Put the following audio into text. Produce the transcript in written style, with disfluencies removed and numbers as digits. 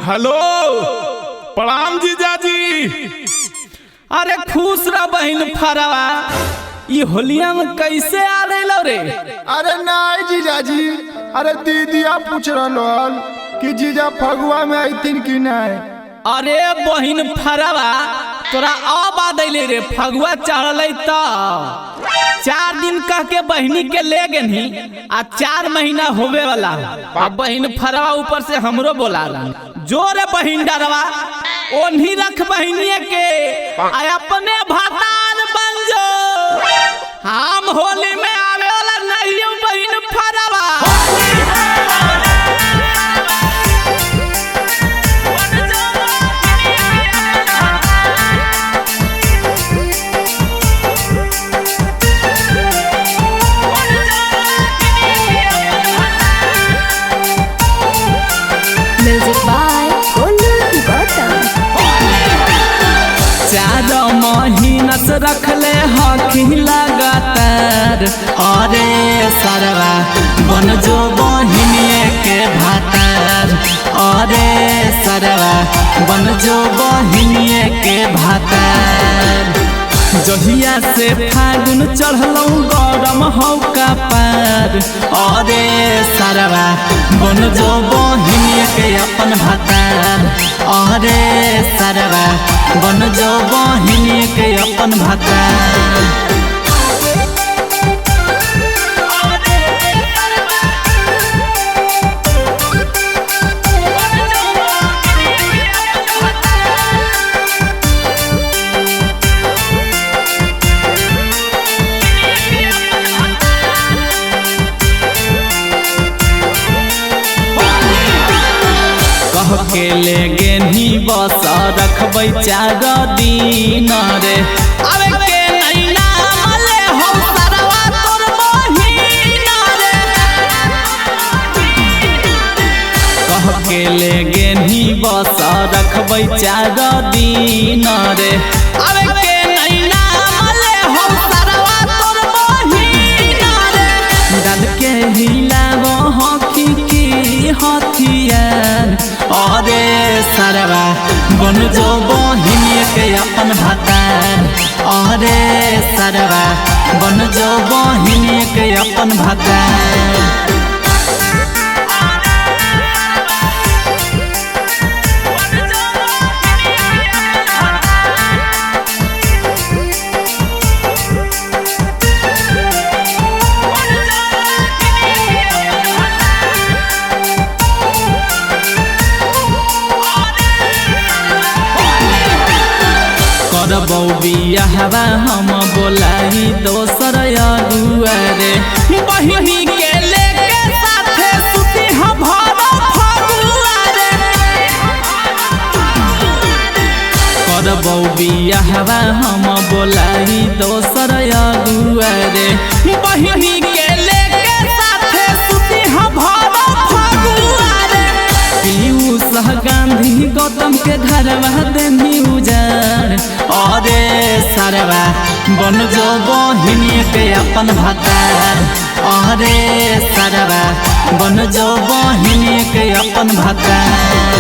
Hello, प्रणाम जीजाजी। अरे खुश रह बहन फरवा, ये होलिया में कैसे आ रहे रे? अरे नहीं जीजाजी, अरे दीदिया पूछ रहा कि जीजा फगुआ में आईथिन कि नहीं। अरे बहन फरवा, तोरा अब आ दिले रे, फगुआ चढ़ल तो 4 दिन कह के बहनी के ले गनी आ 4 महीना होवे वाला। अब बहन फरवा ऊपर से हमरो बोला जोरे बहन डरवा ओन्ही रख बहनिए के आ अपने भातान बन जो। हम होली में आवे वाला नहीं हूं बहन फरवा। Music by Golden Button. 4 महीना से रखले हखी लगातार। अरे सरवा बन जो बहिनिए के भातार। अरे सरवा बन जो बहिनिए के भातार। जहिया से फागुन चढ़लौ गरम हौ का पार। अरे सरवा बन जो बहिनिए के अपन भातार। अरे सरवा बन जो बहिनिए के अपन भातार। कह के ले गेनी बस रखबै 4 दिन रे। अबे के नहीं नाम ले हो सरवा तोर बहिना रे। कह के ले गेनी बस रखबै 4 दिन रे। अबे के नहीं नाम ले हो सरवा तोर बहिना रे। डाल के हिलावो हकी की हथियार। अरे सरवा बन जो बहिनिए के अपन भातार। अरे सरवा बन जो बहिनिए के अपन भातार। करबौ बियाहवा हम बोलाई दोसर अगुआ रे। बहिनी के लेके साथे सुती हम भर फगुआ रे। करबौ बियाहवा हम बोलाई दोसर अगुआ रे। बहिनी के लेके साथे सुती हम भर फगुआ रे। पीयूष गांधी गौतम के घरवा देनी उजाड़। अरे सरवा बन जो बहिनिए के अपन भातार। अरे सरवा बन जो बहिनिए के अपन भातार।